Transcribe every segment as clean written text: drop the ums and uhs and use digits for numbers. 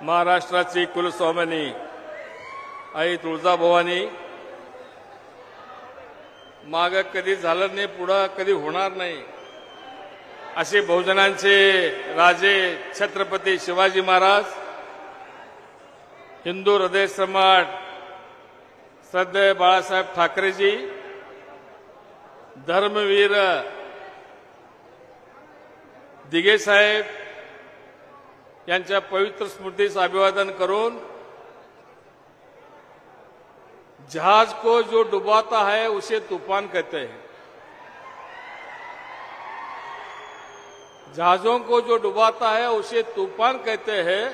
महाराष्ट्राची कुलस्वामिनी आई तुळजाभवानी, माग कधी झालं नाही, पुढं कधी होणार नाही, असे बहुजनांचे राजे छत्रपती शिवाजी महाराज, हिंदू हृदय सम्राट श्रद्धेय बाळासाहेब ठाकरेजी, धर्मवीर दिघे साहेब यांच्या पवित्र स्मृतीस अभिवादन करून, जहाज को जो डुबाता है उसे तूफान कहते हैं, जहाजों को जो डुबाता है उसे तूफान कहते हैं,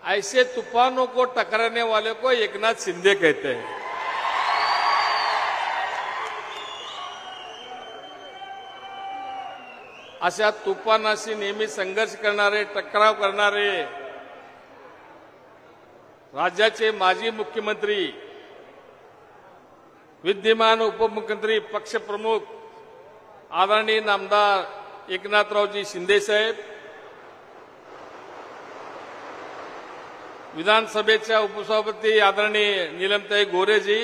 ऐसे तूफानों को टकराने वाले को एकनाथ शिंदे कहते हैं। अशा तुफानाशी नेहमी संघर्ष करणारे, टकराव करणारे राज्याचे माजी मुख्यमंत्री, विद्यमान उपमुख्यमंत्री, पक्षप्रमुख आदरणीय नामदार एकनाथरावजी शिंदे साहेब, विधानसभेच्या उपसभापती आदरणीय नीलमताई गोरेजी,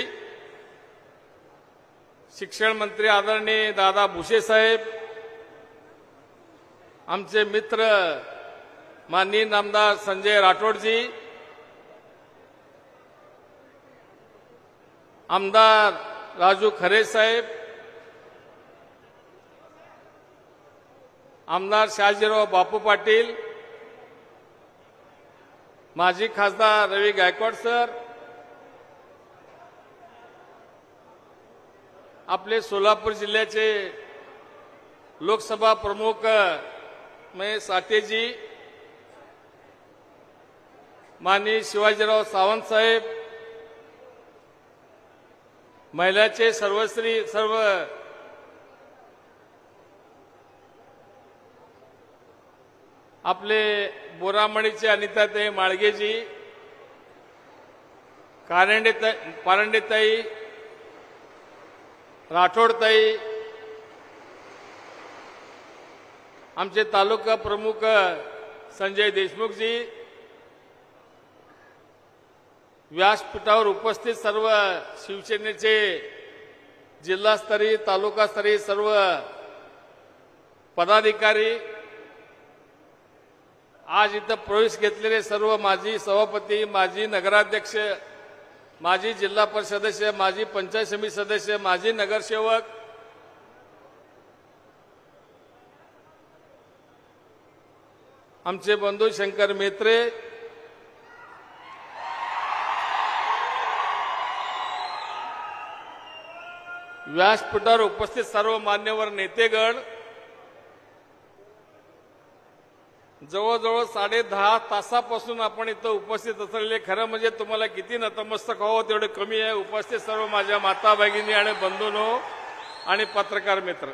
शिक्षण मंत्री आदरणीय दादा भुसे साहेब, आमचे मित्र माननीय नामदार संजय राठोडजी, आमदार राजू खरे साहेब, आमदार शहाजीराव बापू पाटील, माजी खासदार रवी गायकवाड सर, आपले सोलापूर जिल्ह्याचे लोकसभा प्रमुख महेश साठेजी, माननीय शिवाजीराव सावंत साहेब, महिलाचे सर्व आपले बोरामणीचे अनिताताई माळगेजी, पारंडेताई, राठोडताई, आमचे तालुका प्रमुख संजय देशमुखजी, व्यासपीठावर उपस्थित सर्व शिवसेनेचे जिल्हास्तरीय, तालुकास्तरीय सर्व पदाधिकारी, आज इथं प्रवेश घेतलेले सर्व माजी सभापती, माजी नगराध्यक्ष, माजी जिल्हा परिषद सदस्य, माजी पंचायत समिती सदस्य, माजी नगरसेवक, आमचे बंधू शंकर मेत्रे, व्यासपीठावर उपस्थित सर्व मान्यवर नेतेगण, जवळजवळ 10.5 तासापासून आपण इथं उपस्थित असलेले, खरं म्हणजे तुम्हाला किती नतमस्तक व्हावं तेवढे कमी आहे। उपस्थित सर्व माझ्या माता भगिनी आणि बंधूंनो आणि पत्रकार मित्र,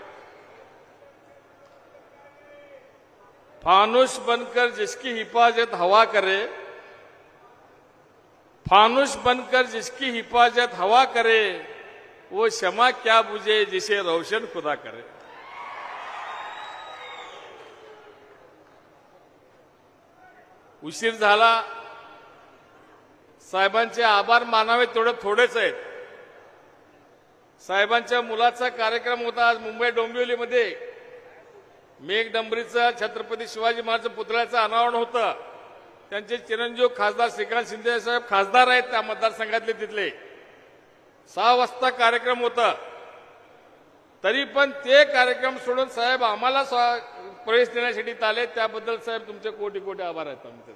फानुस बनकर जिसकी हिफाजत हवा करे, फानुस बनकर जिसकी हिफाजत हवा करे, वो शमा क्या बुझे जिसे रोशन खुदा करे। उशीर झाला, साहेबांचे आभार मानावे तेवढे थोडेच आहेत। साहेबांच्या मुलाचा कार्यक्रम होता आज मुंबई डोंबिवलीमध्ये, मेघडंबरीचा छत्रपती शिवाजी महाराज पुतळ्याचं अनावरण होतं। त्यांचे चिरंजीव खासदार श्रीकांत शिंदे साहेब खासदार आहेत त्या मतदारसंघातले, तिथले 6 वाजता कार्यक्रम होता, तरी पण ते कार्यक्रम सोडून साहेब आम्हाला प्रवेश देण्यासाठी आले, त्याबद्दल साहेब तुमचे कोटी कोटी आभार आहेत आमचे।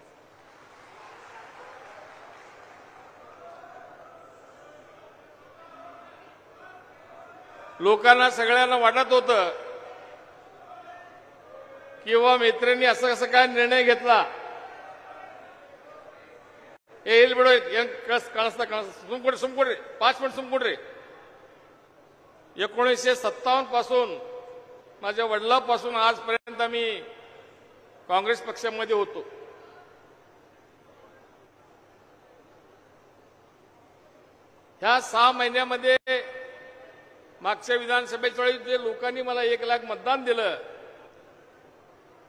लोकांना सगळ्यांना वाटत होतं किंवा मित्रांनी असं कसं काय निर्णय घेतला, येईल बेडो कळसता सुमकुड रे 5 मिनिट सुमकुड रे। 1957 पासून माझ्या वडिलांपासून आजपर्यंत आम्ही काँग्रेस पक्षामध्ये होतो। ह्या 6 महिन्यामध्ये मागच्या विधानसभेच्या वेळी जे लोकांनी मला 1 लाख मतदान दिलं,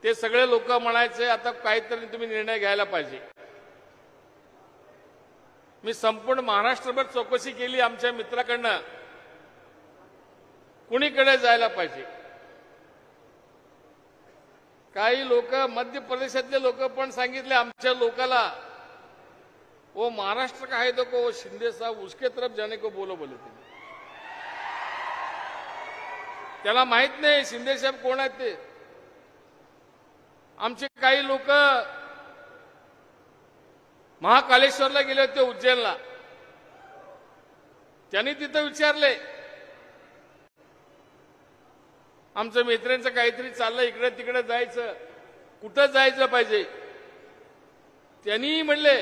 ते सगळे लोक म्हणायचे आता काहीतरी तुम्ही निर्णय घ्यायला पाहिजे। मी संपूर्ण महाराष्ट्रभर चौकशी केली आमच्या मित्राकडनं, कुणीकडे जायला पाहिजे. काही लोक मध्य प्रदेशातले लोक पण सांगितले आमच्या लोकाला, वो महाराष्ट्र का है तो को शिंदे साहब उसके तरफ जाने को बोलो बोले थे. त्याला माहित नाही शिंदे साहेब कोण आहेत ते. आमचे काही लोक महाकालेश्वरला गेले होते उज्जैनला, त्यांनी तिथं विचारले आमच्या मित्रांचं काहीतरी चाललं इकडे तिकडे जायचं, कुठं जायचं पाहिजे. त्यांनी म्हणले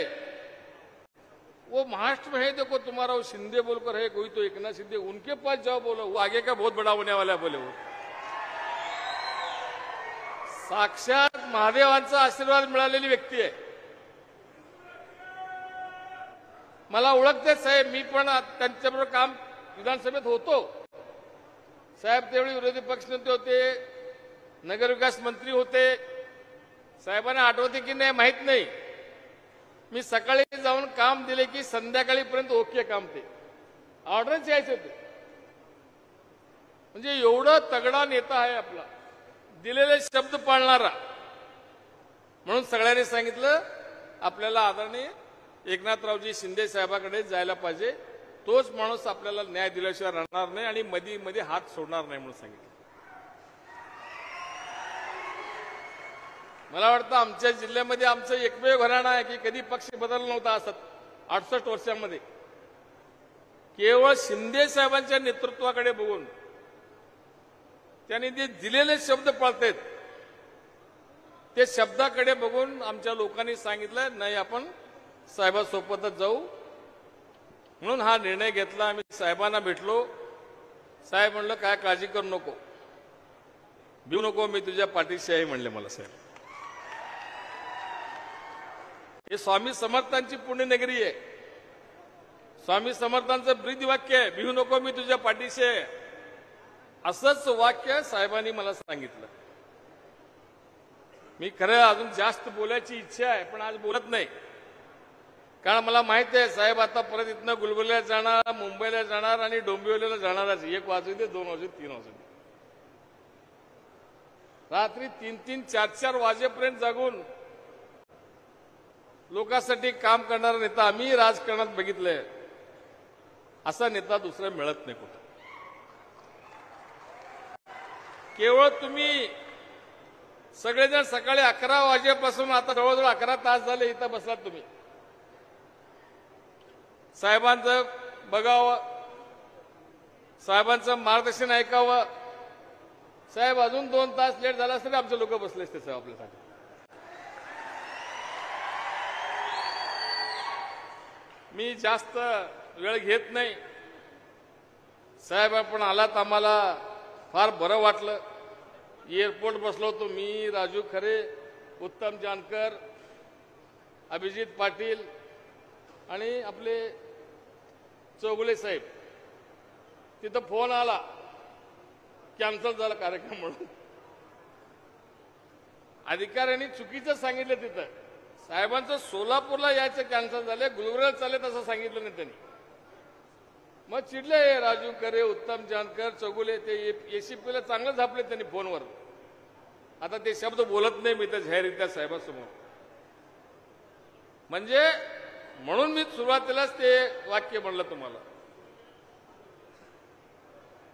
वो महाराष्ट्र में है देखो तुम्हारा वो शिंदे बोलकर है कोई तो एकनाथ शिंदे, उनके पास जाओ बोलो, वो आगे का बहुत बड़ा होने वाला है बोले. वो साक्षात महादेवांचा आशीर्वाद मिळालेली व्यक्ती आहे. मला ओळखते साहेब, मी पण त्यांच्याबरोबर काम विधानसभेत होतो. साहेब त्यावेळी विरोधी पक्षनेते होते, नगरविकास मंत्री होते. साहेबांना आठवते की नाही माहित नाही. मी सकाळी जाऊन काम दिले की संध्याकाळीपर्यंत ओके काम, ते ऑर्डरच यायचे होते. म्हणजे एवढा तगडा नेता आहे आपला, दिलेले शब्द पाळणारा. म्हणून सगळ्यांनी सांगितलं आपल्याला आदरणीय एकनाथरावजी शिंदे साहेबांकडे जायला पाहिजे. तोच माणूस आपल्याला न्याय दिल्याशिवाय राहणार नाही आणि मध्ये मध्ये हात सोडणार नाही म्हणून सांगितलं. मला वाटतं आमच्या जिल्ह्यामध्ये आमचं एकमेव घराणं आहे की कधी पक्ष बदलला नव्हता असत 68 वर्षांमध्ये. केवळ शिंदे साहेबांच्या नेतृत्वाकडे बघून त्यांनी जे दिलेले शब्द पाळतात ते शब्दाकडे बघून आमच्या लोकांनी सांगितलं नाही आपण साहेबांसोबतच जाऊ. म्हणून हा निर्णय घेतला. आम्ही साहेबांना भेटलो. साहेब म्हणलं काय काळजी करू नको, भिऊ नको, मी तुझ्या पाठीशी आहे म्हणले मला साहेब. हे स्वामी समर्थांची पुण्यनगरी आहे. स्वामी समर्थांचं ब्रीद वाक्य आहे, भिऊ नको मी तुझ्या पाठीशी आहे. असंच वाक्य साहेबांनी मला सांगितलं. मी खरं अजून जास्त बोलायची इच्छा आहे पण आज बोलत नाही, कारण मला माहिती आहे साहेब आता परत इथनं गुलबर्ग्याला जाणार, मुंबईला जाणार आणि डोंबिवलीला जाणारच. 1 वाजू दे, 2 वाजू दे, 3 वाजू दे. रात्री 3-3, 4-4 वाजेपर्यंत जागून लोकांसाठी काम करणारा नेता आम्ही राजकारणात बघितलंय. असा नेता दुसरा मिळत नाही कुठं. केवळ तुम्ही सगळेजण सकाळी 11 वाजेपासून आता जवळजवळ 11 तास झाले इथं बसलात तुम्ही. साहेबांचं बघावं, साहेबांचं मार्गदर्शन ऐकावं. साहेब अजून 2 तास लेट झाला तरी आमचे लोक बसले असते साहेब आपल्यासाठी. मी जास्त वेळ घेत नाही. साहेब आपण आलात, आम्हाला फार बरं वाटलं. एअरपोर्ट बसलो होतो मी, राजू खरे, उत्तम जानकर, अभिजित पाटील आणि आपले चौगुले साहेब. तिथं फोन आला कॅन्सल झाला कार्यक्रम म्हणून. अधिकाऱ्यांनी चुकीचं सांगितलं. तिथं साहेबांचं सोलापूरला यायचं कॅन्सल झाले, गुलबर्ग्याला चालेल असं सांगितलं नाही त्यांनी. मग चिडले राजू खरे, उत्तम जानकर, चौगुले. ते एसीपीला चांगलं झापले त्यांनी फोनवर. आता ते शब्द बोलत नाही मी तर जाहीररित्या साहेबांसमोर. म्हणजे म्हणून मी सुरुवातीलाच ते वाक्य म्हणलं तुम्हाला.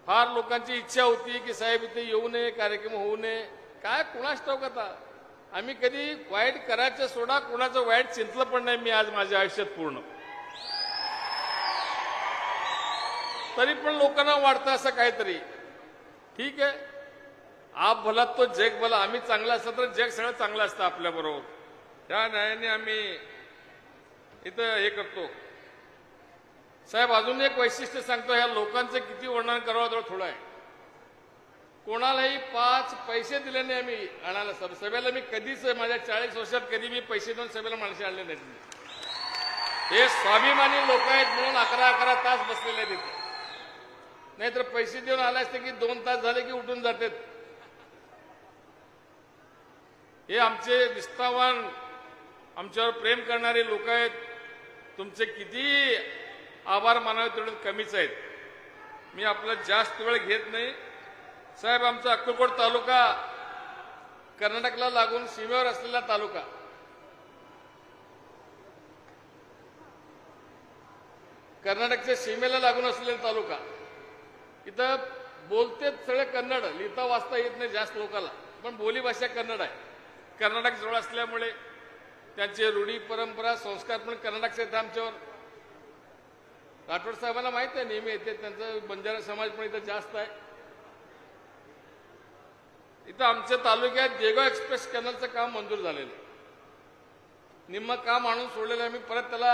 फार लोकांची इच्छा होती की साहेब इथे येऊ नये, कार्यक्रम होऊ नये. काय कुणास ठाऊक आता. आम्ही कधी वाईट करायचं सोडा, कुणाचं वाईट चिंतलं पण नाही मी आज माझ्या आयुष्यात पूर्ण. तरी पण लोकांना वाटतं असं काहीतरी. ठीक आहे, आप भला तो जग भला. आम्ही चांगलं असतं तर जग सगळं चांगलं असतं आपल्याबरोबर. त्या न्यायाने आम्ही इथं हे करतो. साहेब अजून एक वैशिष्ट्य सांगतो. ह्या लोकांचं किती वर्णन करावं तेवढं थोडं आहे. कोणालाही 5 पैसे दिले नाही आम्ही आणायला. सभेला मी कधीच माझ्या 40 वर्षात कधी मी पैसे देऊन सभेला माणसे आणले नाहीत. हे स्वाभिमानी लोक आहेत म्हणून 11-11 तास बसलेले आहेत तिथे. नाहीतर पैसे देऊन आले असते की 2 तास झाले की उठून जातात. हे आमचे निष्ठावान, आमच्यावर प्रेम करणारे लोक आहेत. तुमचे किती आभार मानावे तेवढे कमीच आहेत. मी आपला जास्त वेळ घेत नाही. साहेब, आमचा अक्कलकोट तालुका कर्नाटकला लागून सीमेवर असलेला तालुका. कर्नाटकच्या सीमेला लागून असलेला तालुका. इथं बोलते सगळे कन्नड, लिहिता वाचता येत नाही जास्त लोकांना, पण बोली भाषा कन्नड आहे. कर्नाटक जवळ असल्यामुळे त्यांचे रूढी परंपरा संस्कार पण कर्नाटकचे आहेत आमच्यावर. राठोड साहेबांना माहित आहे, नेहमी येते. त्यांचा बंजारा समाज पण इथं जास्त आहे. इथं आमच्या तालुक्यात देगाव एक्सप्रेस कॅनलचं काम मंजूर झालेलं आहे. निम्म काम आणून सोडलेलं आहे. मी परत त्याला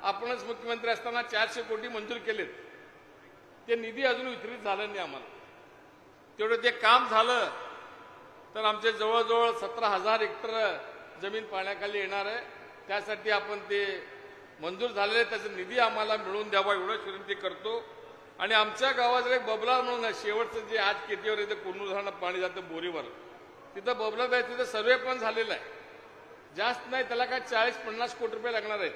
आपणच मुख्यमंत्री असताना 400 कोटी मंजूर केलेत. ते निधी अजून वितरित झालं नाही आम्हाला. तेवढं ते काम झालं तर आमचे जवळजवळ 17,000 हेक्टर जमीन पाण्याखाली येणार आहे. त्यासाठी आपण ते मंजूर झालेले त्याचा निधी आम्हाला मिळवून द्यावा एवढंच विनंती करतो. आणि आमच्या गावात एक बबला म्हणून आहे, शेवटचं जे आज केटीवर येतं कुर्नूर धरणात पाणी जातं बोरीवर, तिथं बबला आहे. तिथं सर्वे पण झालेला आहे. जास्त नाही, त्याला काय 40-50 कोटी रुपये लागणार आहेत.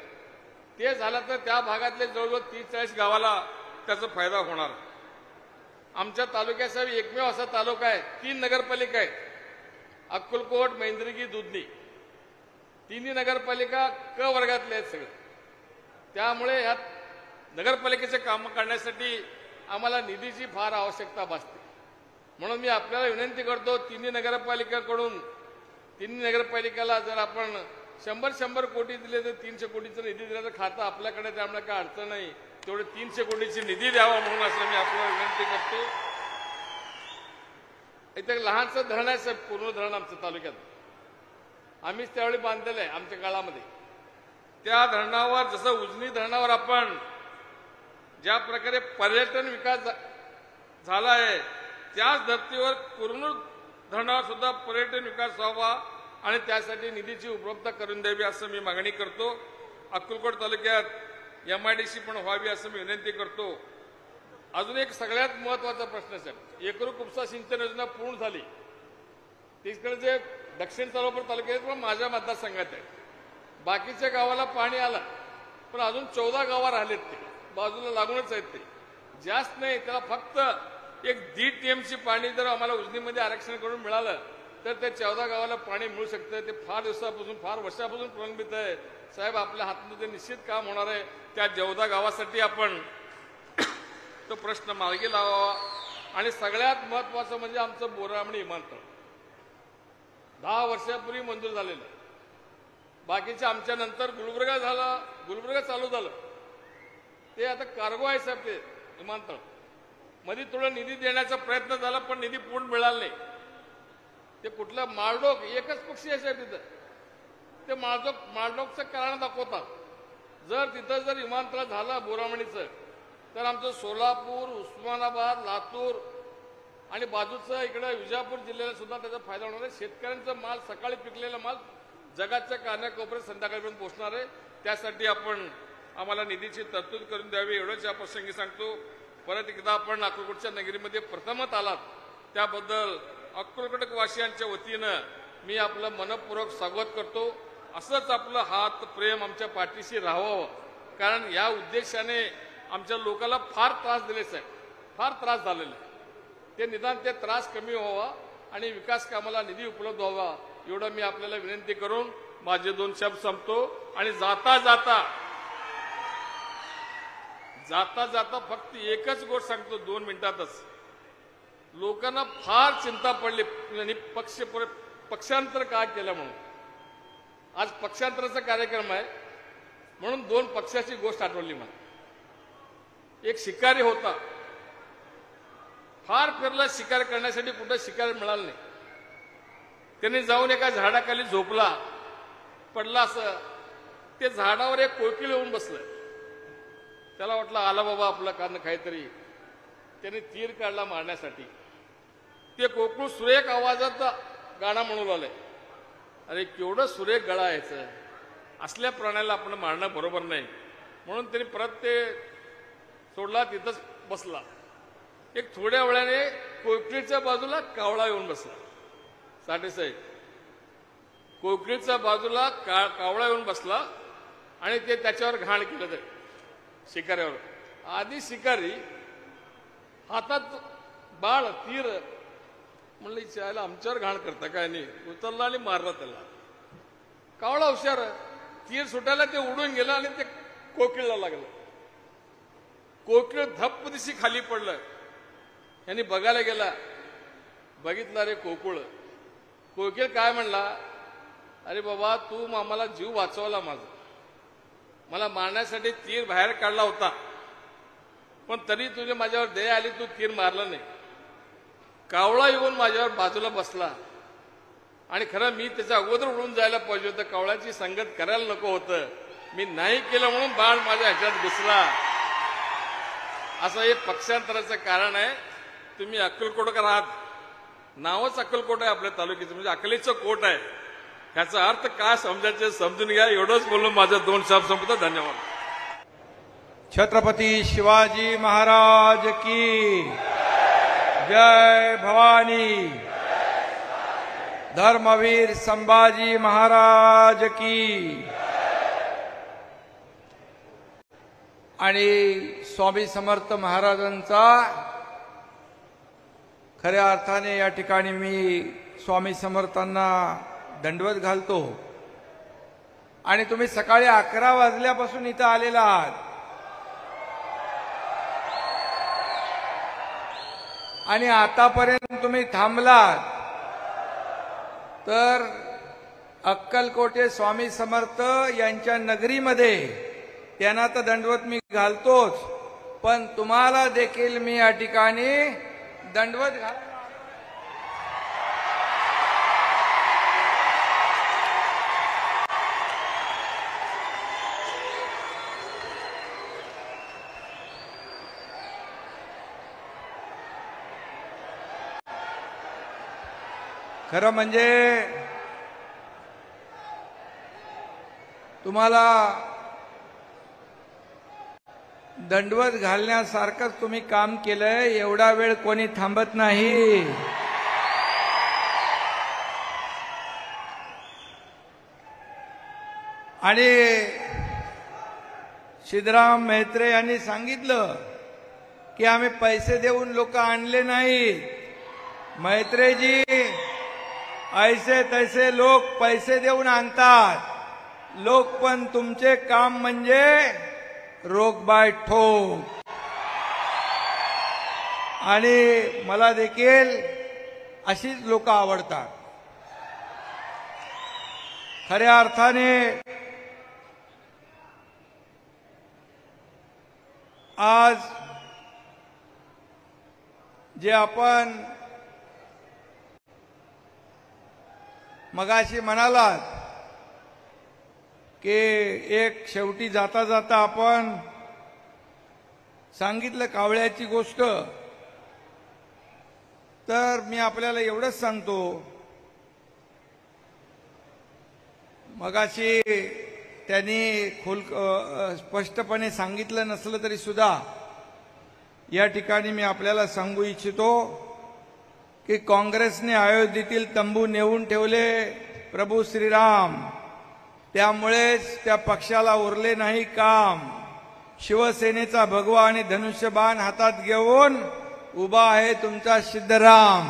ते झालं तर त्या भागातले जवळजवळ 30-40 गावाला त्याचा फायदा होणार. आमच्या तालुक्यात साहेब एकमेव असा तालुका आहे, 3 नगरपालिका आहेत, अक्कलकोट, मैंदर्गी, दुधनी. तिन्ही नगरपालिका क वर्गातले आहेत सगळे. त्यामुळे यात नगरपालिकेचे काम करण्यासाठी आम्हाला निधीची फार आवश्यकता भासते. म्हणून मी आपल्याला विनंती करतो, तिन्ही नगरपालिकाकडून तिन्ही नगरपालिकेला जर आपण 100 कोटी दिले तर 300 कोटीचा निधी दिला तर खातं आपल्याकडे, त्यामुळे काय अडचण नाही. तेवढे 300 कोटीची निधी द्यावा म्हणून असं मी आपल्याला विनंती करतो. इथे लहानसं धरण आहे साहेब, पूर्ण धरण आमच्या तालुक्यात. आम्हीच त्यावेळी बांधलेलं आहे आमच्या काळामध्ये. त्या धरणावर जसं उजनी धरणावर आपण ज्या प्रकारे पर्यटन विकास झाला आहे, त्याच धर्तीवर कुरनूर धरणावर सुद्धा पर्यटन विकास व्हावा आणि त्यासाठी निधीची उपलब्धता करून द्यावी असं मी मागणी करतो. अक्कलकोट तालुक्यात MIDC पण व्हावी असं मी विनंती करतो. अजून एक सगळ्यात महत्वाचा प्रश्न साहेब, एकरूप उपसा सिंचन योजना पूर्ण झाली. तिकडे जे दक्षिण सोलापूर तालुक्यात पण माझ्या मतदारसंघात आहे. बाकीच्या गावाला पाणी आलं, पण अजून 14 गावं राहिलेत. ते बाजूला लागूनच आहेत. ते जास्त नाही, त्याला फक्त एक 1.5 TMC पाणी जर आम्हाला उजनीमध्ये आरक्षण करून मिळालं तर ते 14 गावाला पाणी मिळू शकतं. ते फार दिवसापासून, फार वर्षापासून प्रलंबित आहे साहेब. आपल्या हातून ते निश्चित काम होणार आहे. त्या 14 गावासाठी आपण तो प्रश्न मार्गी लावावा. आणि सगळ्यात महत्वाचं म्हणजे आमचं बोरामणी विमानतळ 10 वर्षापूर्वी मंजूर झालेलं. बाकीच्या आमच्या नंतर गुलबर्गा झाला, गुलबर्गा चालू झालं. ते आता कार्गो आहे साहेब. ते विमानतळ मध्ये थोडं निधी देण्याचा प्रयत्न झाला, पण निधी पूर्ण मिळाला नाही. ते कुठलं माळडोक एकच पक्षी आहे साहेब तिथं. ते माळडोकचं कारण दाखवतात. जर तिथं जर विमानतळ झालं बोरामणीचं तर आमचं सोलापूर, उस्मानाबाद, लातूर आणि बाजूचं इकडे विजापूर जिल्ह्याला सुद्धा त्याचा फायदा होणार आहे. शेतकऱ्यांचा माल, सकाळी पिकलेला माल जगाच्या कानाकोपऱ्यात संध्याकाळपर्यंत पोहोचणार आहे. त्यासाठी आपण आम्हाला निधीची तरतूद करून द्यावी एवढंच या प्रसंगी सांगतो. परत एकदा आपण अक्कलकोटच्या नगरीमध्ये प्रथमच आलात त्याबद्दल अक्कलकोटवासियांच्या वतीनं मी आपलं मनपूर्वक स्वागत करतो. असंच आपलं हात प्रेम आमच्या पाठीशी राहावं, कारण या उद्देशाने आमच्या लोकांना फार त्रास दिले साहेब, फार त्रास झालेला आहे. ते निदान ते त्रास कमी व्हावा आणि विकास कामाला निधी उपलब्ध व्हावा एवढं मी आपल्याला विनंती करून माझे 2 शब्द संपतो. आणि जाता जाता फक्त एकच गोष्ट सांगतो 2 मिनिटातच. लोकांना फार चिंता पडली आणि पक्षांतर का केलं म्हणून. आज पक्षांतराचा कार्यक्रम आहे म्हणून 2 पक्षाची गोष्ट आठवली मला. एक शिकारी होता, फार फिरला शिकार करण्यासाठी, कुठं शिकार मिळालं नाही. त्याने जाऊन एका झाडाखाली झोपला, पडला. असं ते झाडावर एक कोकिळ येऊन बसलं. त्याला वाटलं आला बाबा आपलं कारण काहीतरी. त्याने तीर काढला मारण्यासाठी. ते कोकिळ सुरेख आवाजात गाणं म्हणू लागलंय. अरे केवढं सुरेख गळा यायचं, असल्या प्राण्याला आपण मारणं बरोबर नाही म्हणून त्यांनी परत ते सोडला, तिथंच बसला. एक थोड्या वेळाने कोकिळीच्या बाजूला कावळा येऊन बसला. साठे साहेब, कोकिळीच्या बाजूला कावळा येऊन बसला आणि ते त्याच्यावर घाण केलं तरी शिकाऱ्यावर. आधी शिकारी हातात बाळ तीर म्हणलं चायला आमच्यावर घाण करता काय नाही, उचलला आणि मारला त्याला. कावळा हुशार, तीर सुटायला ते उडून गेलं आणि ते कोकिळला लागलं. कोकिळ धप्प दिशी खाली पडलं. यांनी बघायला गेला, बघितलं रे कोकुळ. कोकिळ काय म्हणला, अरे बाबा तू आम्हाला जीव वाचवला माझा, मला मारण्यासाठी तीर बाहेर काढला होता, पण तरी तुझे माझ्यावर दया आली, तू तीर मारला नाही. कावळा येऊन माझ्यावर बाजूला बसला आणि खरं मी त्याच्या अगोदर उडून जायला पाहिजे होतं, कावळ्याची संगत करायला नको होतं, मी नाही केलं म्हणून बाण माझ्या ह्याच्यात घुसला. असं हे पक्षांतराचं कारण आहे. तुम्ही अक्कलकोटकर आहात, नावच अक्कलकोट आहे आपल्या तालुक्याचं, म्हणजे अकलेचं कोट आहे. ह्याचा अर्थ काय समजायचं समजून घ्या. एवढंच बोलून माझं 2 शब्द संपतो. धन्यवाद. छत्रपती शिवाजी महाराज की जय. भवानी. धर्मवीर संभाजी महाराज की. आणि स्वामी समर्थ महाराजांचा खऱ्या अर्थाने या ठिकाणी मी स्वामी समर्थांना दंडवत घालतो. आणि तुम्ही सकाळी 11 वाजल्यापासून इथं आलेला आहात आणि आतापर्यंत तुम्ही थांबलात तर अक्कलकोटे स्वामी समर्थ यांच्या नगरीमध्ये त्यांना तर दंडवत मी घालतोच, पण तुम्हाला देखील मी या ठिकाणी दंडवत घालतो. खरं म्हणजे तुम्हाला दंडवत घालण्यासारखंच तुम्ही काम केलंय. एवढा वेळ कोणी थांबत नाही. आणि सिद्धराम म्हेत्रे यांनी सांगितलं की आम्ही पैसे देऊन लोक आणले नाहीत. म्हेत्रेजी, ऐसे तैसे लोक पैसे देऊन आणतात. लोक पण तुमचे काम म्हणजे रोगबाय ठोक. आणि मला देखील अशीच लोक आवडतात. खऱ्या अर्थाने आज जे आपण मगाशी म्हणालात की एक शेवटी जाता जाता आपण सांगितलं कावळ्याची गोष्ट, तर मी आपल्याला एवढंच सांगतो. मगाशी त्यांनी स्पष्टपणे सांगितलं नसलं तरी सुद्धा या ठिकाणी मी आपल्याला सांगू इच्छितो की काँग्रेसने अयोध्येतील तंबू नेऊन ठेवले प्रभू श्रीराम, त्यामुळेच त्या पक्षाला उरले नाही काम. शिवसेनेचा भगवा आणि धनुष्यबाण हातात घेऊन उभा आहे तुमचा सिद्धराम.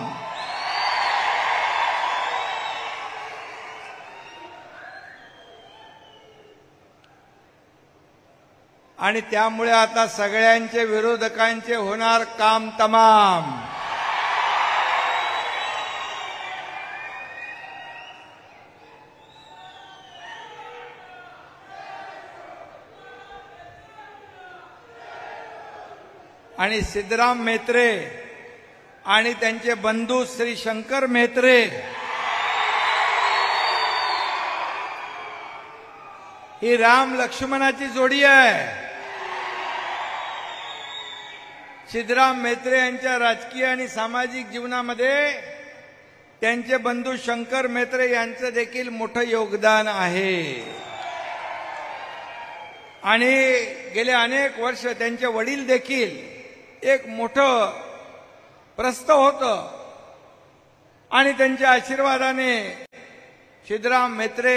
आणि त्यामुळे आता सगळ्यांचे विरोधकांचे होणार काम तमाम. आणि सिद्धराम म्हेत्रे आणि त्यांचे बंधू श्री शंकर म्हेत्रे ही राम लक्ष्मणाची जोडी आहे. सिद्धराम म्हेत्रे यांच्या राजकीय आणि सामाजिक जीवनामध्ये त्यांचे बंधू शंकर म्हेत्रे यांचं देखील मोठं योगदान आहे. आणि गेले अनेक वर्ष त्यांचे वडील देखील एक मोठं प्रस्थ होतं आणि त्यांच्या आशीर्वादाने सिद्धराम म्हेत्रे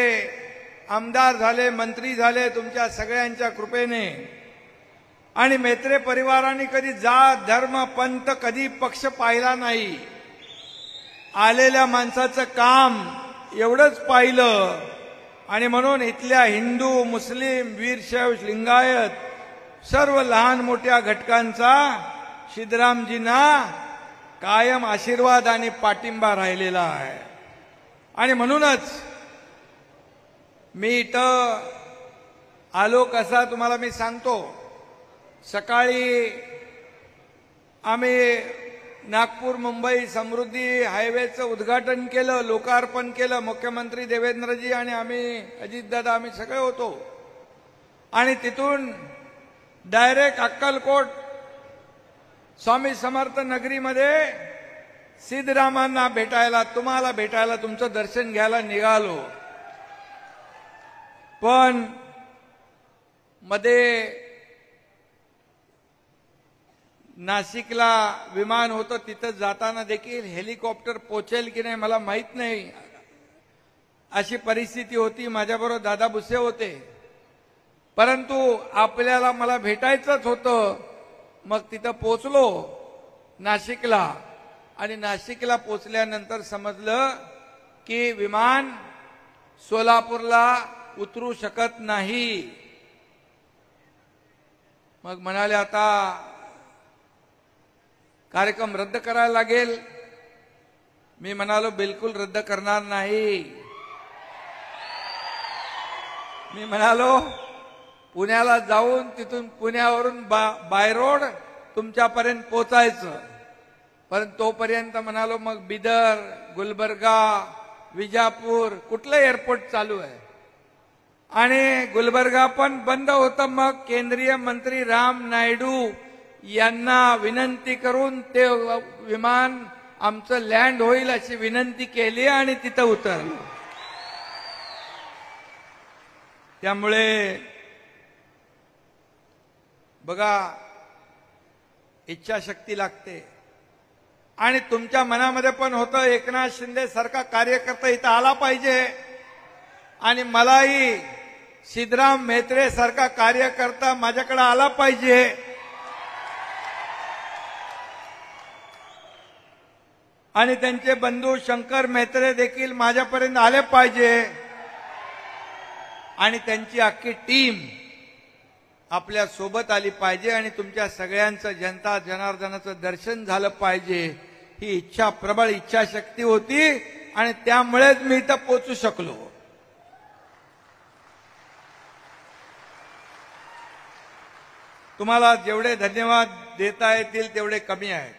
आमदार झाले, मंत्री झाले तुमच्या सगळ्यांच्या कृपेने. आणि मेत्रे परिवाराने कधी जात धर्म पंथ कधी पक्ष पाहिला नाही. आलेल्या माणसाचं काम एवढंच पाहिलं. आणि म्हणून इथल्या हिंदू, मुस्लिम, वीरशैव, लिंगायत सर्व लहान मोठ्या घटकांचा सिद्धरामजींना कायम आशीर्वाद आणि पाठिंबा राहिलेला आहे. आणि म्हणूनच मी इथं आलो कसा तुम्हाला मी सांगतो. सकाळी आम्ही नागपूर मुंबई समृद्धी हायवेचं उद्घाटन केलं, लोकार्पण केलं. मुख्यमंत्री देवेंद्रजी आणि आम्ही अजितदादा आम्ही सगळे होतो. आणि तिथून डायरेक्ट अक्कलकोट स्वामी समर्थ नगरीमध्ये सिद्धरामांना भेटायला, तुम्हाला भेटायला, तुमचं दर्शन घ्यायला निघालो. पण मध्ये नाशिकला विमान होतं, तिथं जाताना देखील हेलिकॉप्टर पोचेल की नाही मला माहित नाही, अशी परिस्थिती होती. माझ्याबरोबर दादा भुसे होते. परंतु आपल्याला मला भेटायचंच होतं. मग तिथं पोचलो नाशिकला. आणि नाशिकला पोचल्यानंतर समजलं की विमान सोलापूरला उतरू शकत नाही. मग म्हणाले आता कार्यक्रम रद्द करायला लागेल. मी म्हणालो बिलकुल रद्द करणार नाही. मी म्हणालो पुण्याला जाऊन तिथून पुण्यावरून बाय रोड तुमच्यापर्यंत पोचायचं. परंतु तोपर्यंत म्हणालो मग बिदर, गुलबर्गा, विजापूर कुठलं एअरपोर्ट चालू आहे. आणि गुलबर्गा पण बंद होतं. मग केंद्रीय मंत्री राम नायडू यांना विनंती करून ते विमान आमचं लँड होईल अशी विनंती केली आणि तिथं उतरलं. त्यामुळे बघा इच्छाशक्ती लागते. आणि तुमच्या मनामध्ये पण होतं एकनाथ शिंदे सारखा कार्यकर्ता इथं आला पाहिजे. आणि मलाही सिद्धराम म्हेत्रे सारखा कार्यकर्ता माझ्याकडे आला पाहिजे. आणि त्यांचे बंधू शंकर म्हेत्रे देखील माझ्यापर्यंत आले पाहिजे. आणि त्यांची अख्खी टीम आपल्या सोबत आली पाहिजे. आणि तुमच्या सगळ्यांचं जनता जनार्दनाचं दर्शन झालं पाहिजे. ही इच्छा, प्रबळ इच्छाशक्ती होती. आणि त्यामुळेच मी इथं पोहोचू शकलो. तुम्हाला जेवढे धन्यवाद देता येतील तेवढे कमी आहेत.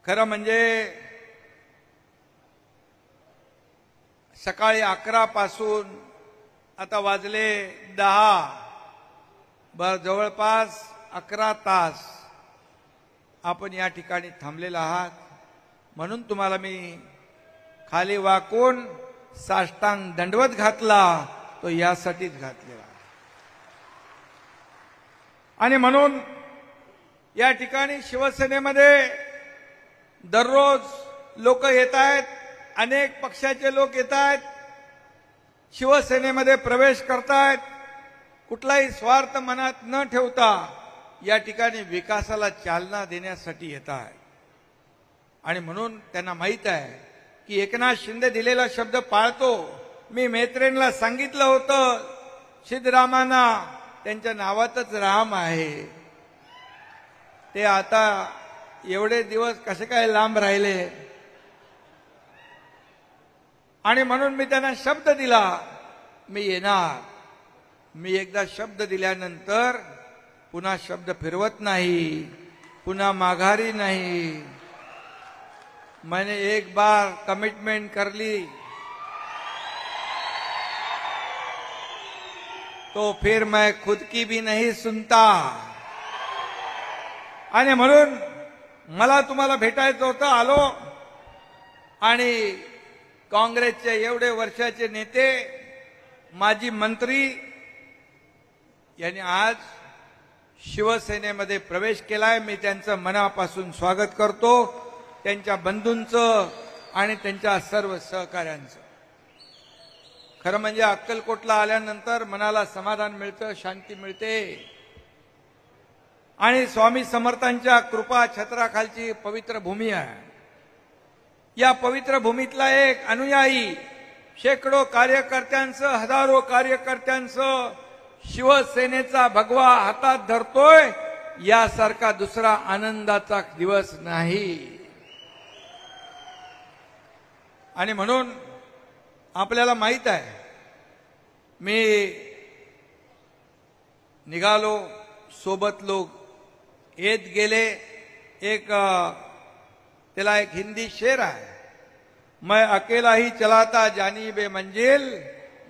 खरं म्हणजे सकाळी 11 पासून आता वाजले 10, जवळपास 11 तास आपण या ठिकाणी थांबलेला आहात. म्हणून तुम्हाला मी खाली वाकून साष्टांग दंडवत घातला, तो यासाठीच घातलेला. आणि म्हणून या ठिकाणी शिवसेनेमध्ये दररोज लोक येत आहेत. अनेक पक्षाचे लोक येत आहेत, शिवसेनेमध्ये प्रवेश करतायत. कुठलाही स्वार्थ मनात न ठेवता या ठिकाणी विकासाला चालना देण्यासाठी येत आहेत. आणि म्हणून त्यांना माहित आहे की एकनाथ शिंदे दिलेला शब्द पाळतो. मी म्हेत्रेंना सांगितलं होतं सिद्धरामांना त्यांच्या नावातच राम आहे. ते आता एवढे दिवस कसे काय लांब राहिले. आणि म्हणून मी त्यांना शब्द दिला मी येणार. मी एकदा शब्द दिल्यानंतर पुन्हा शब्द फिरवत नाही, पुन्हा माघारी नाही. मैंने एक बार कमिटमेंट कर ली तो फिर मैं खुद की भी नहीं सुनता. आणि म्हणून मला तुम्हाला भेटायचं होतं, आलो. आणि काँग्रेसचे एवढे वर्षाचे नेते, माजी मंत्री यांनी आज शिवसेनेमध्ये प्रवेश केलाय. मी त्यांचं मनापासून स्वागत करतो, त्यांच्या बंधूंचं आणि त्यांच्या सर्व सहकाऱ्यांचं. खरं म्हणजे अक्कलकोटला आल्यानंतर मनाला समाधान मिळतं, शांती मिळते आणि स्वामी समर्थांच्या कृपा छत्राखालची पवित्र भूमी आहे. या पवित्र भूमीतला एक अनुयायी शेकडो कार्यकर्त्यांचं, हजारो कार्यकर्त्यांचं शिवसेनेचा भगवा हातात धरतोय, यासारखा दुसरा आनंदाचा दिवस नाही. आणि म्हणून आपल्याला माहित आहे, मी निघालो, सोबत लोक येत गेले. त्याला एक हिंदी शेर आहे, मैं अकेला ही चलाता जानी बे मंजिल,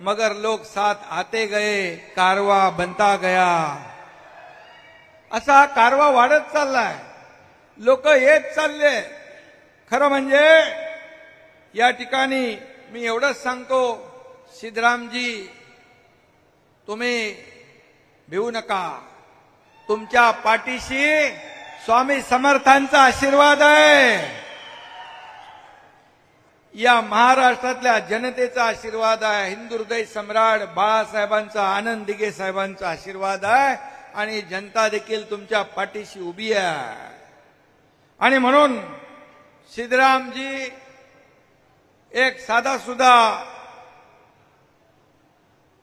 मगर लोग साथ आते गए, कारवा बनता गया. असा हा कारवा वाढत चाललाय, लोक येत चालले. खरं म्हणजे या ठिकाणी मी एवढंच सांगतो, सिद्धरामजी तुम्ही भिवू नका, तुमच्या पाठीशी स्वामी समर्थांचा आशीर्वाद आहे, या महाराष्ट्रातल्या जनतेचा आशीर्वाद आहे, हिंदू हृदय सम्राट बाळासाहेबांचा, आनंद दिघे साहेबांचा आशीर्वाद आहे आणि जनता देखील तुमच्या पाठीशी उभी आहे. आणि म्हणून सिद्धरामजी एक साधा सुद्धा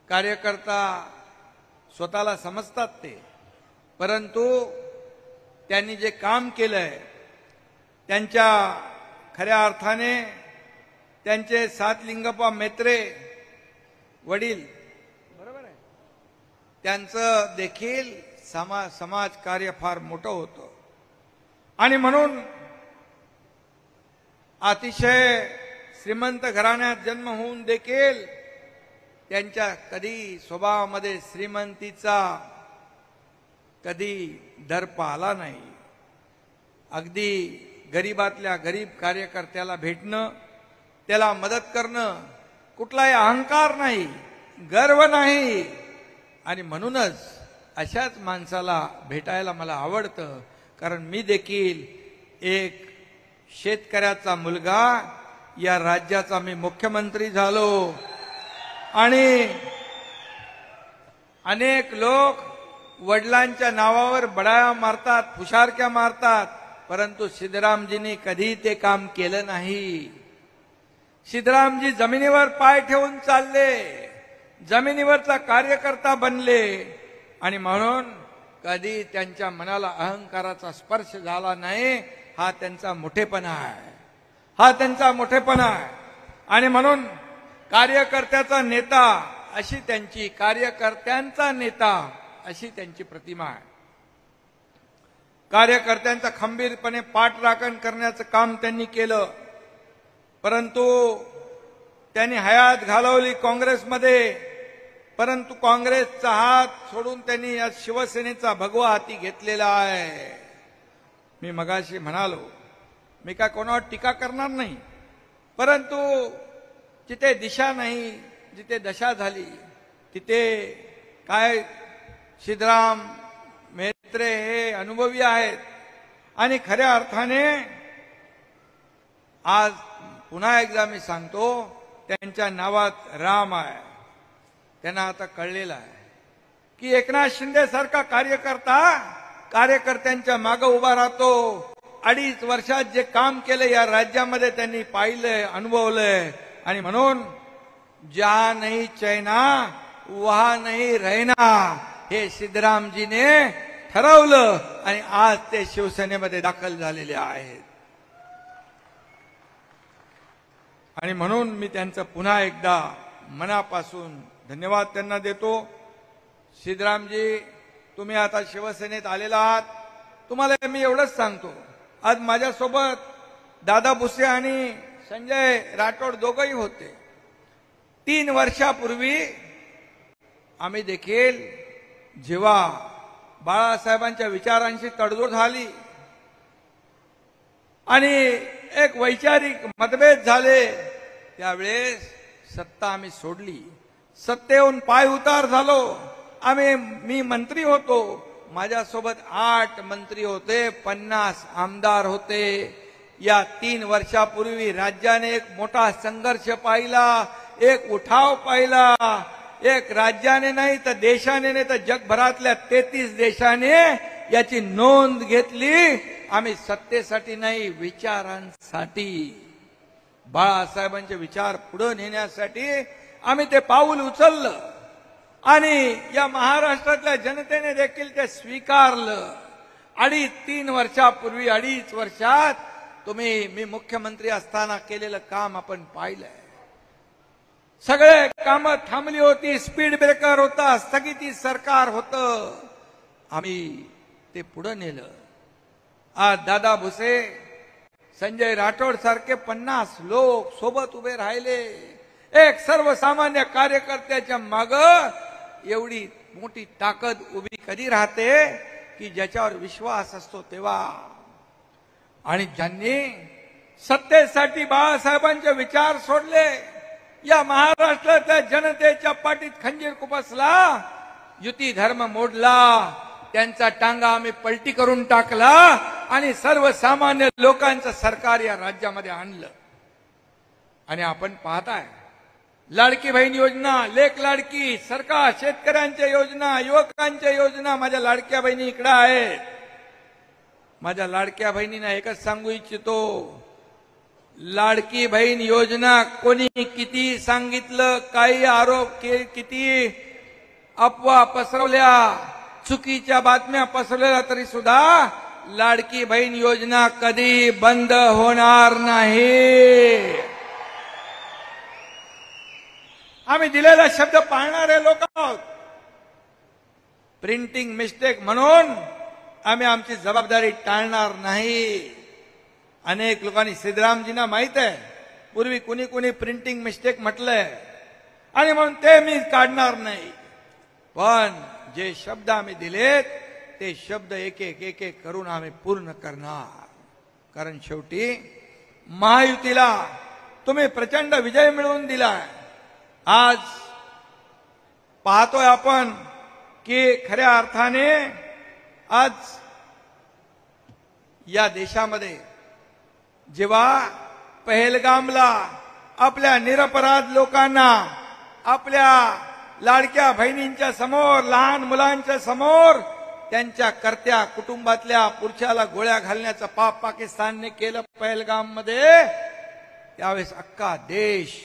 कार्यकर्ता स्वतःला समजतात ते, परंतु त्यांनी जे काम केलंय, त्यांच्या खऱ्या अर्थाने त्यांचे सातलिंगप्पा मेत्रे वडील, बरोबर आहे, त्यांचं देखील समाज कार्य फार मोठं होतं. आणि म्हणून अतिशय श्रीमंत घराण्यात जन्म होऊन देखील त्यांच्या कधी स्वभावामध्ये श्रीमंतीचा कधी दर्प आला नाही. अगदी गरीबातल्या गरीब कार्यकर्त्याला भेटणं, त्याला मदत करणं, कुठलाही अहंकार नाही, गर्व नाही. आणि म्हणूनच अशाच माणसाला भेटायला मला आवडतं, कारण मी देखील एक शेतकऱ्याचा मुलगा, या राज्याचा मी मुख्यमंत्री झालो. आणि अनेक लोक वडिलांच्या नावावर बडाया मारतात, फुशारक्या मारतात, परंतु सिद्धरामजींनी कधी ते काम केलं नाही. सिद्धरामजी जमिनीवर पाय ठेवून चालले, जमिनीवरचा कार्यकर्ता बनले. आणि म्हणून कधी त्यांच्या मनाला अहंकाराचा स्पर्श झाला नाही. हा त्यांचा मोठेपणा आहे, हा त्यांचा मोठेपणा आहे. आणि म्हणून कार्यकर्त्याचा नेता अशी त्यांची, कार्यकर्त्यांचा नेता अशी त्यांची प्रतिमा आहे. कार्यकर्त्यांचा खंबीरपणे पाठराखण करण्याचं काम त्यांनी केलं, परंतु त्यांनी हयात घालवली काँग्रेसमध्ये. परंतु काँग्रेसचा हात सोडून त्यांनी या शिवसेनेचा भगवा हाती घेतलेला आहे. मी मगाशी म्हणालो, मी काय कोणावर टीका करणार नाही, परंतु जिथे दिशा नाही, जिथे दशा झाली, तिथे काय सिद्धराम मेत्रे हे अनुभवी आहेत. आणि खऱ्या अर्थाने आज पुन्हा एकदा मी सांगतो, त्यांच्या नावात राम आहे. त्यांना आता कळलेलं आहे की एकनाथ शिंदे सारखा कार्यकर्त्यांच्या मागे उभा राहतो. 2.5 वर्षात जे काम केलं या राज्यामध्ये त्यांनी पाहिलंय, अनुभवलंय. आणि म्हणून जहा नहीं चैना वहा नहीं रहना हे सिद्धरामजीने ठरवलं आणि आज ते शिवसेनेमध्ये दाखल झालेले आहेत. आणि म्हणून मी त्यांचं पुन्हा एकदा मनापासून धन्यवाद त्यांना देतो. सिद्धरामजी, तुम्ही आता शिवसेनेत आलेला आहात. तुम्हाला मी एवढंच सांगतो, आज माझ्यासोबत दादा भुसे आणि संजय राठोड दोघंही होते. 3 वर्षापूर्वी आम्ही देखील जेव्हा बाळासाहेबांच्या विचारांशी तडजोड झाली आणि एक वैचारिक मतभेद झाले, त्यावेळेस सत्ता आम्ही सोडली, सत्तेहून पाय उतार झालो. मी मंत्री होतो, माझ्यासोबत 8 मंत्री होते, 50 आमदार होते. या 3 वर्षापूर्वी राज्याने एक मोठा संघर्ष पाहिला, एक उठाव पाहिला, एक राज्याने नाही तर देशाने नाही तर जगभरातल्या 33 देशाने याची नोंद घेतली. आम्ही सत्तेसाठी नाही, विचारांसाठी, बाळासाहेबांचे विचार पुढे नेण्यासाठी आम्ही ते पाऊल उचललं आणि या महाराष्ट्रातल्या जनतेने देखील ते स्वीकारलं. 2.5-3 वर्षापूर्वी, 2.5 वर्षात मी मुख्यमंत्री असताना केलेलं काम आपण पाहिलंय. सगळे कामं थांबली होती, स्पीड ब्रेकर होता, स्थगिती सरकार होतं, आम्ही ते पुढे नेलं. आज दादा भुसे, संजय राठोड सारखे 50 लोक सोबत उभे राहिले. एक सर्वसामान्य कार्यकर्त्याच्या माग एवढी मोठी ताकद उभी कधी राहते की ज्याच्यावर विश्वास असतो तेव्हा. आणि ज्यांनी सत्तेसाठी बाळासाहेबांचे विचार सोडले, या महाराष्ट्रातल्या जनतेच्या पाठीत खंजीर खुपसला, युती धर्म मोडला, त्यांचा टांगा आम्ही पलटी करून टाकला आणि सर्वसामान्य लोकांचं सरकार या राज्यामध्ये आणलं. आणि आपण पाहताय लाडकी बहीण योजना, लेक लाडकी, सरकार, शेतकऱ्यांच्या योजना, युवकांच्या योजना. माझ्या लाडक्या बहिणी इकडे आहेत. माझ्या लाडक्या बहिणींना एकच सांगू इच्छितो, लाडकी बहीण योजना कोणी किती सांगितलं, काही आरोप किती अफवा पसरवल्या, चुकीच्या बातम्या पसरवल्या, तरी सुद्धा लाडकी बहीण योजना कधी बंद होणार नाही. आम्ही दिलेला शब्द पाळणारे लोक आहोत. प्रिंटिंग मिस्टेक म्हणून आम्ही आमची जबाबदारी टाळणार नाही. अनेक लोकांनी, सिद्धरामजींना माहित आहे, पूर्वी कुणी प्रिंटिंग मिस्टेक म्हटलंय आणि म्हणून ते मी काढणार नाही. पण जे शब्द आम्ही दिलेत ते शब्द एक एक करून आम्ही पूर्ण करणार. कारण शेवटी महायुतीला तुम्ही प्रचंड विजय मिळवून दिलाय. आज पाहतोय आपण की खऱ्या अर्थाने आज या देशामध्ये जेव्हा पहलगामला आपल्या निरपराध लोकांना, आपल्या लाडक्या बहिणींच्या समोर, लहान मुलांच्या समोर त्यांच्या कर्त्या कुटुंबातल्या पुरुषाला गोळ्या घालण्याचं पाप पाकिस्तानने केलं पहलगाममध्ये, त्यावेळेस अख्खा देश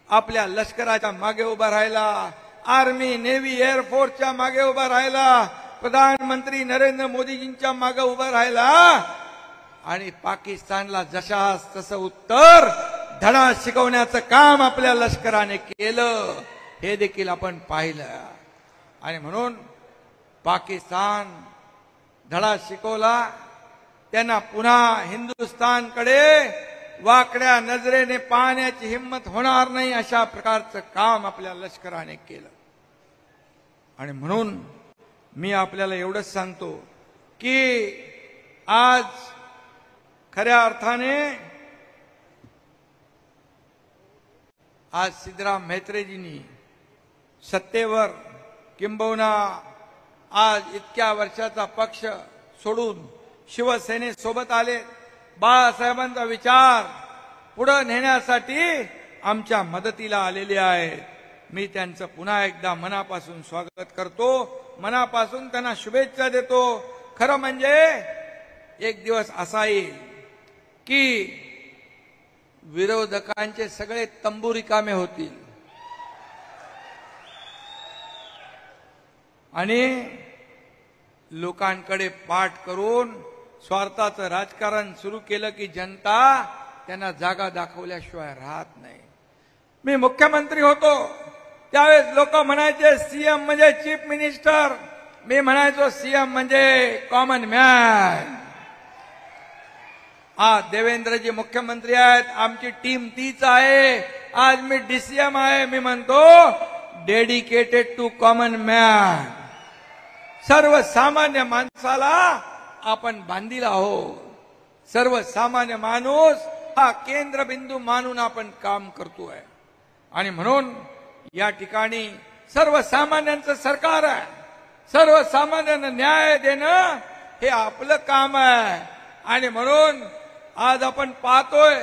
आपल्या लष्कराच्या मागे उभा राहिला, आर्मी, नेव्ही, एअरफोर्सच्या मागे उभा राहिला, प्रधानमंत्री नरेंद्र मोदीजींच्या मागे उभा राहिला आणि पाकिस्तानला जशास तसं उत्तर धडा शिकवण्याचं काम आपल्या लष्कराने केलं, हे देखील आपण पाहिलं. आणि म्हणून पाकिस्तान धडा शिकवला, त्यांना पुन्हा हिंदुस्थानकडे वाकड्या नजरेने पाहण्याची हिंमत होणार नाही, अशा प्रकारचं काम आपल्या लष्कराने केलं. आणि म्हणून मी आपल्याला एवढंच सांगतो की आज खऱ्या अर्थाने आज सिद्धराम म्हेत्रेजींनी सत्तेवर, किंबहुना आज इतक्या वर्षाचा पक्ष सोडून शिवसेनेसोबत आले, बाळासाहेबांचा विचार पुढे नेण्यासाठी आमच्या मदतीला आलेले आहेत. मी त्यांचं पुन्हा एकदा मनापासून स्वागत करतो, मनापासून त्यांना शुभेच्छा देतो. खरं म्हणजे एक दिवस असा येईल की विरोधकांचे सगळे तंबू रिकामे होतील आणि लोकांकडे पाठ करून स्वार्थाचं राजकारण सुरू केलं की जनता त्यांना जागा दाखवल्याशिवाय राहत नाही. मी मुख्यमंत्री होतो त्यावेळेस लोक म्हणायचे सीएम म्हणजे चीफ मिनिस्टर, मी म्हणायचो सीएम म्हणजे कॉमन मॅन. आज देवेंद्रजी मुख्यमंत्री आहेत, आमची टीम तीच आहे. आज मी डीसीएम आहे, मी म्हणतो डेडिकेटेड टू कॉमन मॅन. सर्वसामान्य माणसाला आपण बांधील आहोत. सर्वसामान्य माणूस हा केंद्रबिंदू मानून आपण काम करतोय. आणि म्हणून या ठिकाणी सर्वसामान्यांचं सरकार आहे. सर्वसामान्यांना न्याय देणं हे आपलं काम आहे. आणि म्हणून आज आपण पाहतोय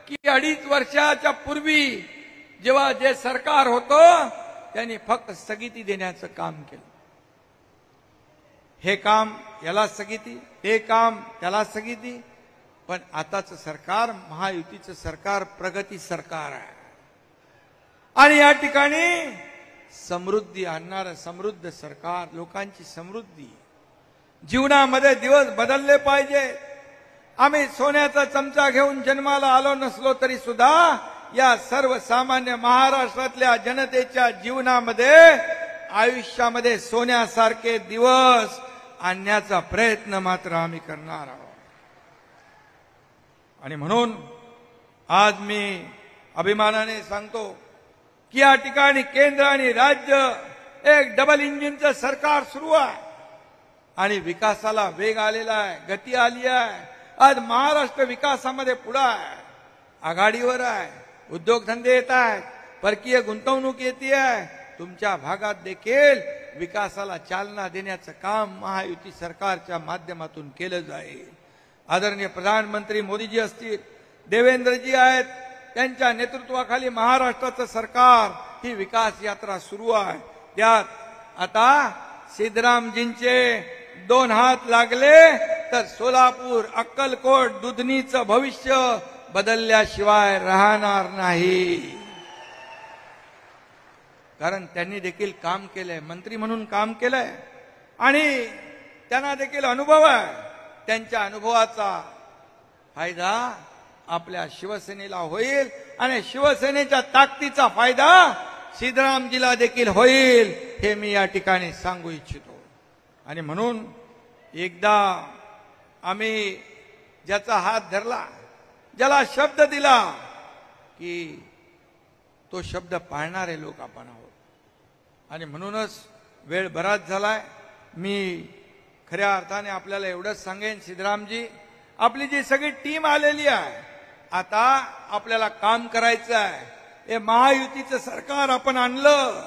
की 2.5 वर्षाच्या पूर्वी जेव्हा जे सरकार होतं त्यांनी फक्त स्थगिती देण्याचं काम केलं. हे काम याला स्थगिती, ते काम त्याला स्थगिती. पण आताचं सरकार, महायुतीचं सरकार प्रगती सरकार आहे आणि या ठिकाणी समृद्धी आणणारं समृद्ध सरकार, लोकांची समृद्धी. जीवनामध्ये दिवस बदलले पाहिजे. आम्ही सोन्याचा चमचा घेऊन जन्माला आलो नसलो तरी सुद्धा या सर्वसामान्य महाराष्ट्रातल्या जनतेच्या जीवनामध्ये, आयुष्यामध्ये सोन्यासारखे दिवस आणण्याचा प्रयत्न मात्र आम्ही करणार आहोत. आणि म्हणून आज मी अभिमानाने सांगतो की या ठिकाणी केंद्र आणि राज्य एक डबल इंजिनचं सरकार सुरू आहे आणि विकासाला वेग आलेला आहे, गती आली आहे. आज महाराष्ट्र विकासामध्ये पुढे आहे, आघाडीवर आहे. उद्योगधंदे येत आहेत, परकीय गुंतवणूक येते आहे. तुमच्या भागात देखील विकासाला चालना देण्याचं काम महायुती सरकारच्या माध्यमातून केलं जाईल. आदरणीय प्रधानमंत्री मोदीजी असतील, देवेंद्रजी आहेत, त्यांच्या नेतृत्वाखाली महाराष्ट्राचं सरकार ही विकास यात्रा सुरू आहे. त्यात आता सिद्धरामजींचे 2 हात लागले तर सोलापूर, अक्कलकोट, दुधनीचं भविष्य बदलल्याशिवाय राहणार नाही. कारण त्यांनी देखील काम केलंय, मंत्री म्हणून काम केलंय आणि त्यांना देखील अनुभव आहे. त्यांच्या अनुभवाचा फायदा आपल्या शिवसेनेला होईल आणि शिवसेनेच्या ताकदीचा फायदा सिद्धरामजीला देखील होईल, हे मी या ठिकाणी सांगू इच्छितो. आणि म्हणून एकदा आम्ही ज्याचा हात धरला, ज्याला शब्द दिला की तो शब्द पाळणारे लोक आपण आहोत. आणि म्हणूनच वेळ बराच झालाय. मी खऱ्या अर्थाने आपल्याला एवढंच सांगेन, सिद्धरामजी, आपली जी सगळी टीम आलेली आहे, आता आपल्याला काम करायचं आहे. हे महायुतीचं सरकार आपण आणलं,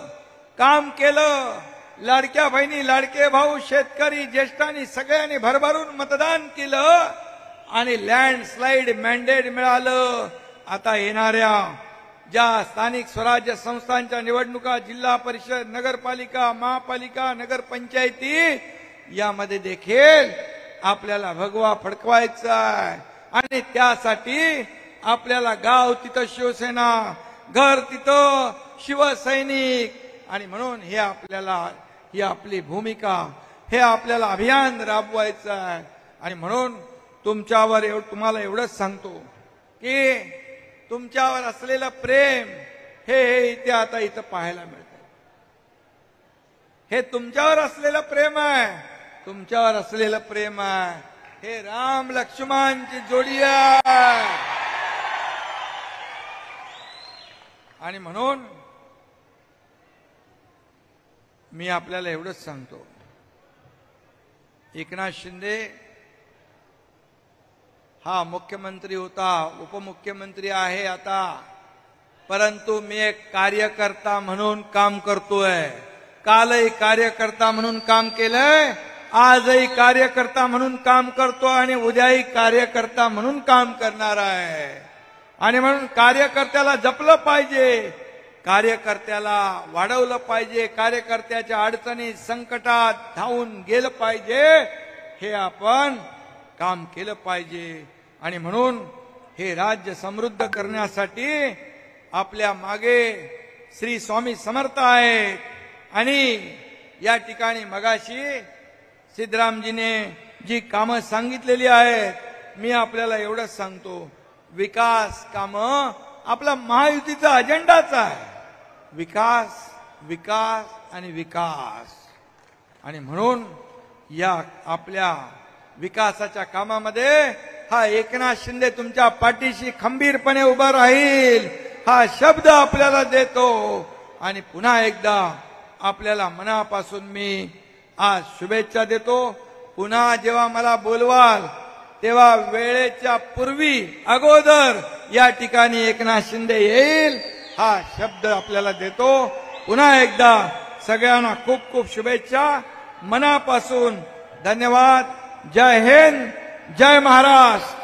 काम केलं. लाडक्या बहिणी, लाडके भाऊ, शेतकरी, ज्येष्ठांनी सगळ्यांनी भरभरून मतदान केलं आणि लँडस्लाइड मॅन्डेट मिळालं. आता येणाऱ्या ज्या स्थानिक स्वराज्य संस्थांच्या निवडणुका, जिल्हा परिषद, नगरपालिका, महापालिका, नगरपंचायती, यामध्ये देखील आपल्याला भगवा फडकवायचा आहे. आणि त्यासाठी आपल्याला गाव तिथं शिवसेना, घर तिथं शिवसैनिक. आणि म्हणून हे आपल्याला, ही आपली भूमिका, हे आपल्याला अभियान राबवायचं आहे. आणि म्हणून तुमच्यावर तुम्हाला एवढंच सांगतो की तुमच्यावर असलेलं प्रेम हे इथे आता इथं पाहायला मिळतं. हे तुमच्यावर असलेलं प्रेम आहे, तुमच्यावर असलेलं प्रेम आहे. हे राम लक्ष्मणची जोडी आहे. आणि म्हणून मी आपल्याला एवढंच सांगतो, एकनाथ शिंदे हा मुख्यमंत्री होता, उपमुख्यमंत्री आहे आता, परंतु मी एक कार्यकर्ता म्हणून काम करतोय. कालही कार्यकर्ता म्हणून काम केलंय, आजही कार्यकर्ता म्हणून काम करतो आणि उद्याही कार्यकर्ता म्हणून काम करणार आहे. आणि म्हणून कार्यकर्त्याला जपलं पाहिजे, कार्यकर्त्याला वाढवलं पाहिजे, कार्यकर्त्याच्या अडचणी संकटात धावून गेलं पाहिजे, हे आपण काम केलं पाहिजे. आणि म्हणून हे राज्य समृद्ध करण्यासाठी आपल्या मागे श्री स्वामी समर्थ आहेत. आणि या ठिकाणी मगाशी सिद्धरामजीने जी कामं सांगितलेली आहेत, मी आपल्याला एवढंच सांगतो, विकास कामं आपला महायुतीचा अजेंडाच आहे. विकास, विकास आणि विकास. आणि म्हणून या आपल्या विकासाच्या कामामध्ये हा एकनाथ शिंदे तुमच्या पाठीशी खंबीरपणे उभा राहील, हा शब्द आपल्याला देतो. आणि पुन्हा एकदा आपल्याला मनापासून मी आज शुभेच्छा देतो. पुन्हा जेव्हा मला बोलवाल तेव्हा वेळेच्या पूर्वी, अगोदर या ठिकाणी एकनाथ शिंदे येईल, हा शब्द आपल्याला देतो. पुन्हा एकदा सगळ्यांना खूप खूप शुभेच्छा, मनापासून धन्यवाद. जय हिंद, जय महाराष्ट्र.